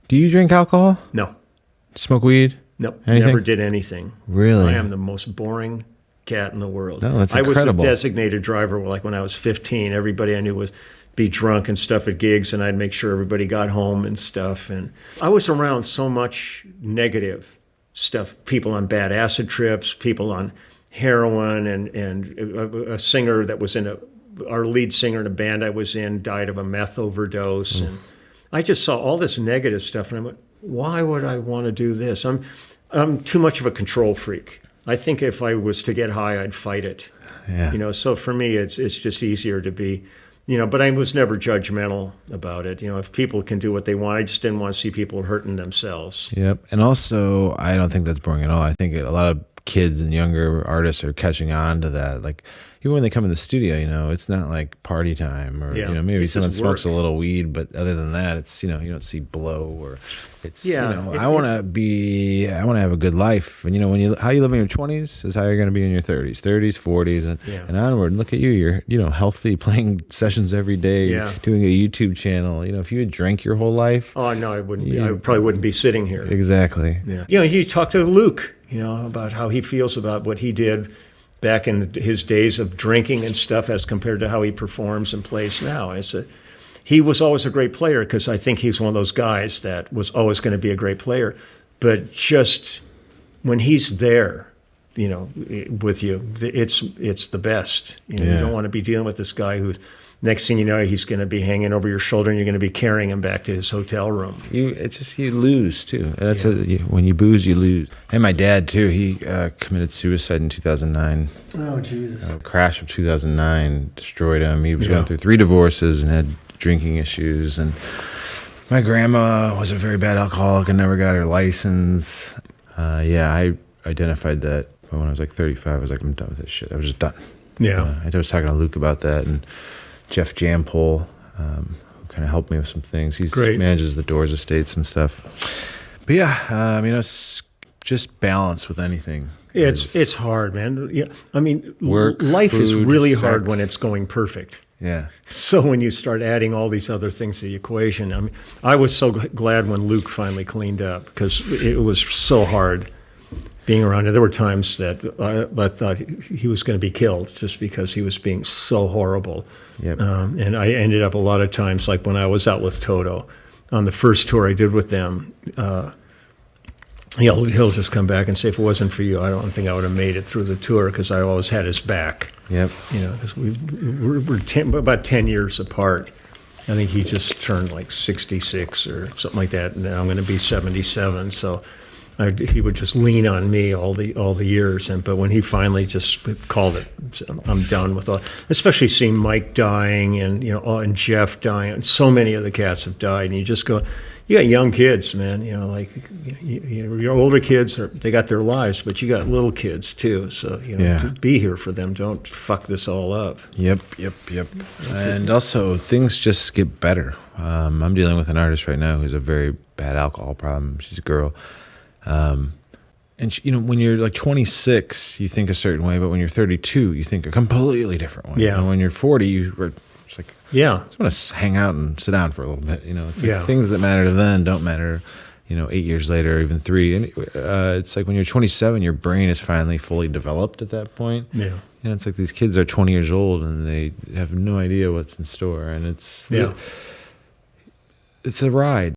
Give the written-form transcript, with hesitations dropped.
Do you drink alcohol? No. Smoke weed? Nope. Anything? Never did anything. Really? I am the most boring cat in the world. No, that's I was incredible. a designated driver. Like when I was 15, everybody I knew was be drunk and stuff at gigs, and I'd make sure everybody got home and stuff. And I was around so much negative stuff, people on bad acid trips, people on heroin, and a singer that was our lead singer in a band I was in died of a meth overdose. And I just saw all this negative stuff, and I went, why would I want to do this? I'm too much of a control freak. I think if I was to get high, I'd fight it. Yeah. So for me, it's just easier to be, but I was never judgmental about it. If people can do what they want, I just didn't want to see people hurting themselves. Yep. And also, I don't think that's boring at all. I think a lot of kids and younger artists are catching on to that. Like, even when they come in the studio, it's not like party time or, maybe it's someone just smokes work. a little weed, but other than that, it's, you don't see blow or it's, Yeah, I want to have a good life. And, how you live in your 20s is how you're going to be in your 30s, 40s, and onward. Look at you. You're, healthy, playing sessions every day, doing a YouTube channel. If you had drank your whole life. Oh, no, I wouldn't be. I probably wouldn't be sitting here. Exactly. Yeah. You talk to Luke, about how he feels about what he did back in his days of drinking and stuff as compared to how he performs and plays now. He was always a great player because I think he's one of those guys that was always going to be a great player. But just when he's there, with you, it's the best. You don't want to be dealing with this guy who's, next thing you know, he's going to be hanging over your shoulder and you're going to be carrying him back to his hotel room. You lose too. That's when you booze, you lose. And my dad too. He committed suicide in 2009. Oh Jesus! A crash of 2009 destroyed him. He was going through 3 divorces and had drinking issues. And my grandma was a very bad alcoholic and never got her license. I identified that when I was like 35. I was like, I'm done with this shit. I was just done. Yeah. I was talking to Luke about that, and Jeff Jampole, who kind of helped me with some things. He manages the Doors estates and stuff. But it's just balance with anything. It's hard, man. Yeah, work, life food, is really sex. hard when it's going perfect. Yeah. So when you start adding all these other things to the equation, I was so glad when Luke finally cleaned up because it was so hard being around him. There were times that I thought he was going to be killed just because he was being so horrible. Yep. And I ended up a lot of times, like when I was out with Toto on the first tour I did with them, he'll just come back and say, if it wasn't for you, I don't think I would have made it through the tour because I always had his back. Yep. Because we're about 10 years apart. I think he just turned like 66 or something like that, and now I'm going to be 77. So he would just lean on me all the years, but when he finally just called it, I'm done with all. Especially seeing Mike dying and Jeff dying, and so many of the cats have died, and you just go, you got young kids, man. Your older kids they got their lives, but you got little kids too. So be here for them. Don't fuck this all up. Yep. And also, things just get better. I'm dealing with an artist right now who's a very bad alcohol problem. She's a girl. And when you're like 26, you think a certain way, but when you're 32, you think a completely different way. Yeah. And when you're 40, you're just like, yeah, I just want to hang out and sit down for a little bit. It's like things that matter then don't matter, 8 years later, or even 3. And it's like when you're 27, your brain is finally fully developed at that point. Yeah. It's like these kids are 20 years old and they have no idea what's in store. And it's a ride.